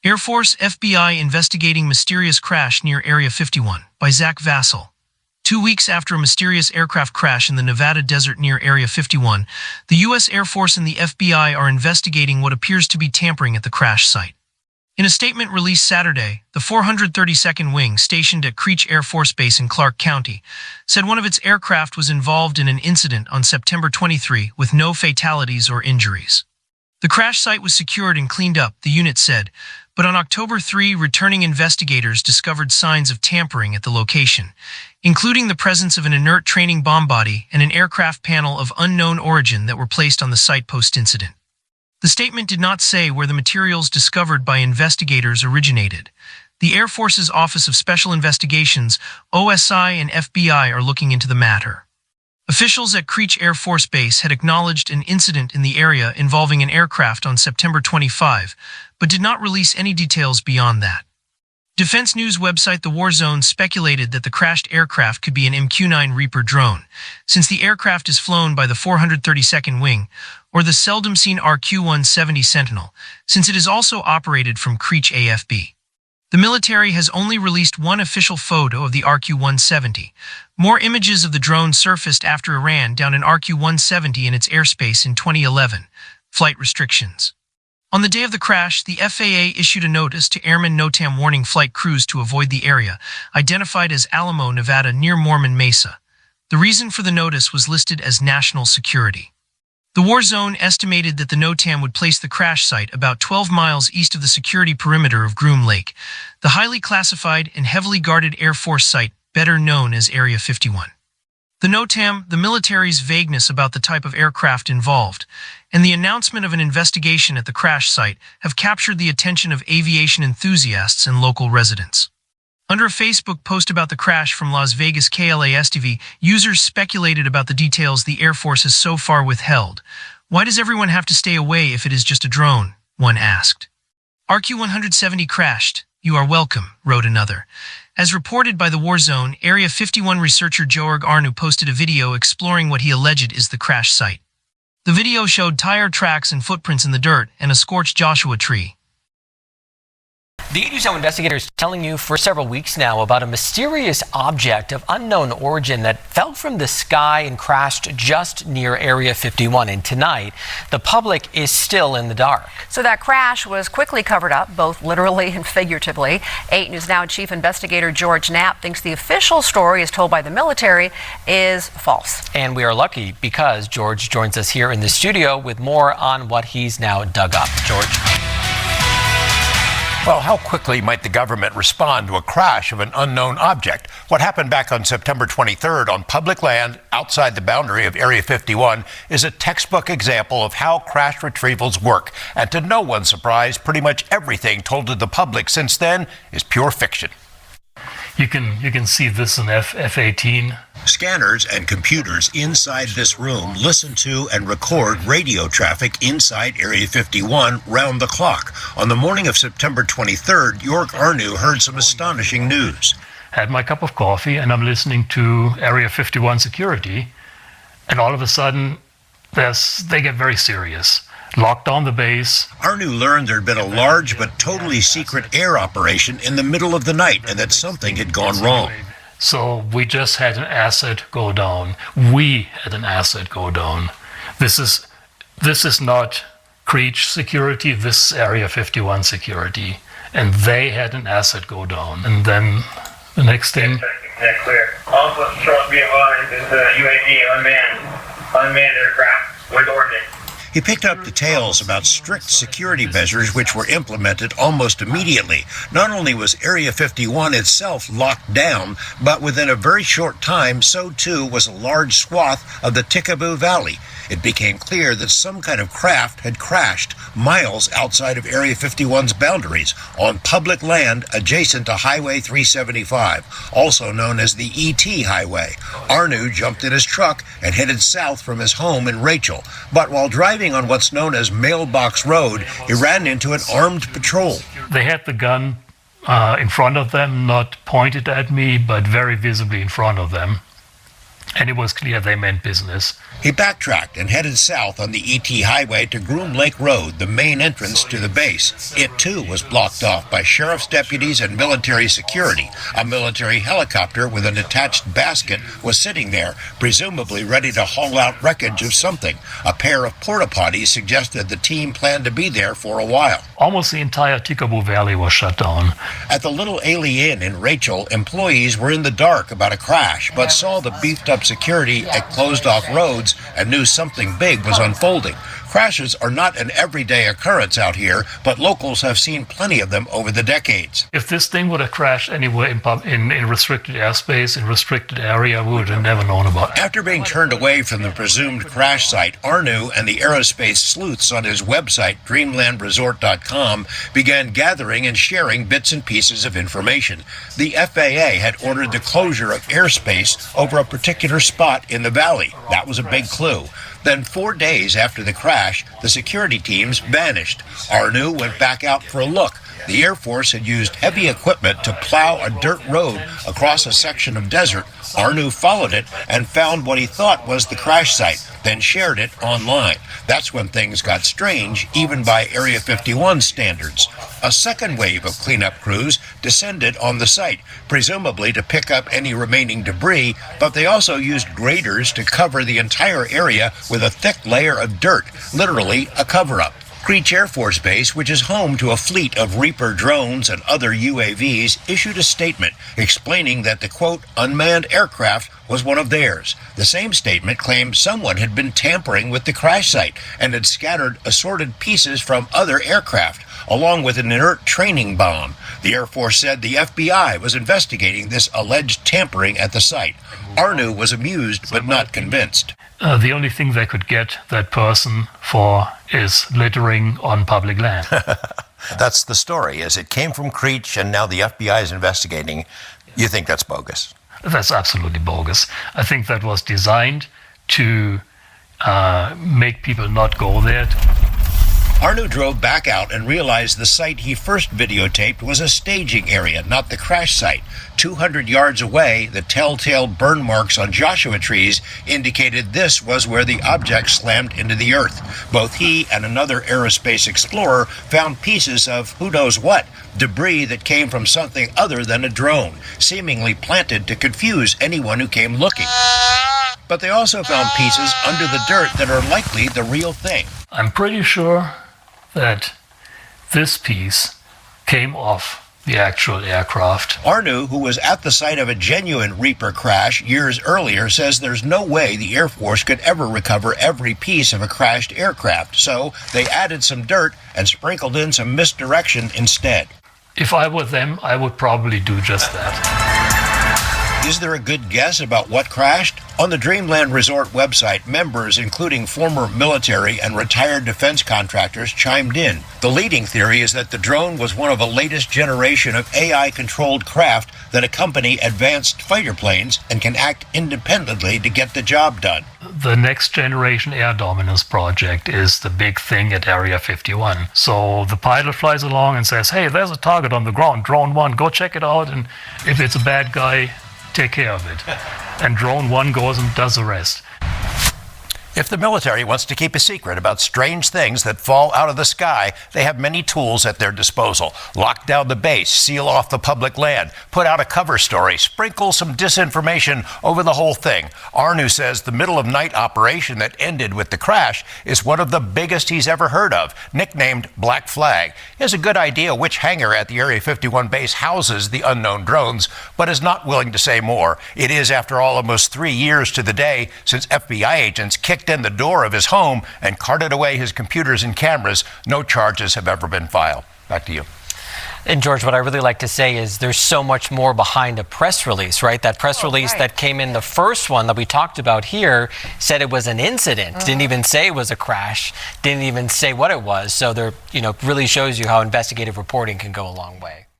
Air Force FBI investigating mysterious crash near Area 51 by Zach Vasile. 2 weeks after a mysterious aircraft crash in the Nevada desert near Area 51, the U.S. Air Force and the FBI are investigating what appears to be tampering at the crash site. In a statement released Saturday, the 432nd Wing, stationed at Creech Air Force Base in Clark County, said one of its aircraft was involved in an incident on September 23 with no fatalities or injuries. The crash site was secured and cleaned up, the unit said, but on October 3, returning investigators discovered signs of tampering at the location, including the presence of an inert training bomb body and an aircraft panel of unknown origin that were placed on the site post-incident. The statement did not say where the materials discovered by investigators originated. The Air Force's Office of Special Investigations, OSI, and FBI are looking into the matter. Officials at Creech Air Force Base had acknowledged an incident in the area involving an aircraft on September 25, but did not release any details beyond that. Defense news website The War Zone speculated that the crashed aircraft could be an MQ-9 Reaper drone, since the aircraft is flown by the 432nd Wing, or the seldom-seen RQ-170 Sentinel, since it is also operated from Creech AFB. The military has only released one official photo of the RQ-170. More images of the drone surfaced after Iran downed an RQ-170 in its airspace in 2011. Flight restrictions. On the day of the crash, the FAA issued a notice to airmen NOTAM warning flight crews to avoid the area, identified as Alamo, Nevada, near Mormon Mesa. The reason for the notice was listed as national security. The War Zone estimated that the NOTAM would place the crash site about 12 miles east of the security perimeter of Groom Lake, the highly classified and heavily guarded Air Force site better known as Area 51. The NOTAM, the military's vagueness about the type of aircraft involved, and the announcement of an investigation at the crash site have captured the attention of aviation enthusiasts and local residents. Under a Facebook post about the crash from Las Vegas KLAS-TV, users speculated about the details the Air Force has so far withheld. Why does everyone have to stay away if it is just a drone? One asked. RQ-170 crashed. You are welcome, wrote another. As reported by the War Zone, Area 51 researcher Georg Arnu posted a video exploring what he alleged is the crash site. The video showed tire tracks and footprints in the dirt and a scorched Joshua tree. The 8 News Now investigators telling you for several weeks now about a mysterious object of unknown origin that fell from the sky and crashed just near Area 51. And tonight, the public is still in the dark. So that crash was quickly covered up, both literally and figuratively. 8 News Now Chief Investigator George Knapp thinks the official story, as told by the military, is false. And we are lucky because George joins us here in the studio with more on what he's now dug up. George? Well, how quickly might the government respond to a crash of an unknown object? What happened back on September 23rd on public land outside the boundary of Area 51 is a textbook example of how crash retrievals work. And to no one's surprise, pretty much everything told to the public since then is pure fiction. You can see this in F-18. Scanners and computers inside this room listen to and record radio traffic inside Area 51 round the clock. On the morning of September 23rd, Georg Arnu heard some astonishing news. Had my cup of coffee and I'm listening to Area 51 security, and all of a sudden they get very serious. Locked down the base. Arnu learned there'd been a large but totally secret air operation in the middle of the night and that something had gone wrong. So we just had an asset go down. We had an asset go down. This is not Creech security, this is Area 51 security. And they had an asset go down. And then the next thing. Yeah, clear. Also, short be advised, is the UAV unmanned aircraft with ordnance. He picked up details about strict security measures which were implemented almost immediately. Not only was Area 51 itself locked down, but within a very short time, so too was a large swath of the Tikaboo Valley. It became clear that some kind of craft had crashed miles outside of Area 51's boundaries on public land adjacent to Highway 375, also known as the ET Highway. Arnu jumped in his truck and headed south from his home in Rachel. But while driving on what's known as Mailbox Road, he ran into an armed patrol. They had the gun in front of them, not pointed at me, but very visibly in front of them. And it was clear they meant business. He backtracked and headed south on the ET highway to Groom Lake Road, the main entrance to the base. It too was blocked off by sheriff's deputies and military security. A military helicopter with an attached basket was sitting there, presumably ready to haul out wreckage of something. A pair of porta potties suggested the team planned to be there for a while. Almost the entire Tikaboo Valley was shut down. At the Little Ailey Inn in Rachel, employees were in the dark about a crash, but saw the beefed-up security at closed-off roads and knew something big was unfolding. Crashes are not an everyday occurrence out here, but locals have seen plenty of them over the decades. If this thing would have crashed anywhere in restricted airspace, in restricted area, we would have never known about it. After being turned away from the presumed crash site, Arnu and the aerospace sleuths on his website, dreamlandresort.com, began gathering and sharing bits and pieces of information. The FAA had ordered the closure of airspace over a particular spot in the valley. That was a big clue. Then 4 days after the crash, the security teams vanished. Arnu went back out for a look. The Air Force had used heavy equipment to plow a dirt road across a section of desert. Arnu followed it and found what he thought was the crash site, then shared it online. That's when things got strange, even by Area 51 standards. A second wave of cleanup crews descended on the site, presumably to pick up any remaining debris, but they also used graders to cover the entire area with a thick layer of dirt, literally a cover-up. Creech Air Force Base, which is home to a fleet of Reaper drones and other UAVs, issued a statement explaining that the, quote, unmanned aircraft was one of theirs. The same statement claimed someone had been tampering with the crash site and had scattered assorted pieces from other aircraft, along with an inert training bomb. The Air Force said the FBI was investigating this alleged tampering at the site. Arnu was amused but not convinced. The only thing they could get that person for is littering on public land. That's the story, is it came from Creech and now the FBI is investigating. You think that's bogus? That's absolutely bogus. I think that was designed to make people not go there. Arnu drove back out and realized the site he first videotaped was a staging area, not the crash site. 200 yards away, the telltale burn marks on Joshua trees indicated this was where the object slammed into the earth. Both he and another aerospace explorer found pieces of who knows what, debris that came from something other than a drone, seemingly planted to confuse anyone who came looking. But they also found pieces under the dirt that are likely the real thing. I'm pretty sure that this piece came off the actual aircraft. Arnu, who was at the site of a genuine Reaper crash years earlier, says there's no way the Air Force could ever recover every piece of a crashed aircraft, so they added some dirt and sprinkled in some misdirection instead. If I were them, I would probably do just that. Is there a good guess about what crashed? On the Dreamland Resort website, members, including former military and retired defense contractors, chimed in. The leading theory is that the drone was one of a latest generation of AI-controlled craft that accompany advanced fighter planes and can act independently to get the job done. The Next Generation Air Dominance project is the big thing at Area 51. So the pilot flies along and says, hey, there's a target on the ground, drone 1, go check it out, and if it's a bad guy, take care of it. And drone 1 goes and does the rest. If the military wants to keep a secret about strange things that fall out of the sky, they have many tools at their disposal. Lock down the base, seal off the public land, put out a cover story, sprinkle some disinformation over the whole thing. Arnu says the middle-of-night operation that ended with the crash is one of the biggest he's ever heard of, nicknamed Black Flag. He has a good idea which hangar at the Area 51 base houses the unknown drones, but is not willing to say more. It is, after all, almost 3 years to the day since FBI agents kicked in the door of his home and carted away his computers and cameras. No charges have ever been filed. Back to you. And George, what I really like to say is there's so much more behind a press release, right? That press release that came in, the first one that we talked about here, said it was an incident. Didn't even say it was a crash. Didn't even say what it was. So there, really shows you how investigative reporting can go a long way.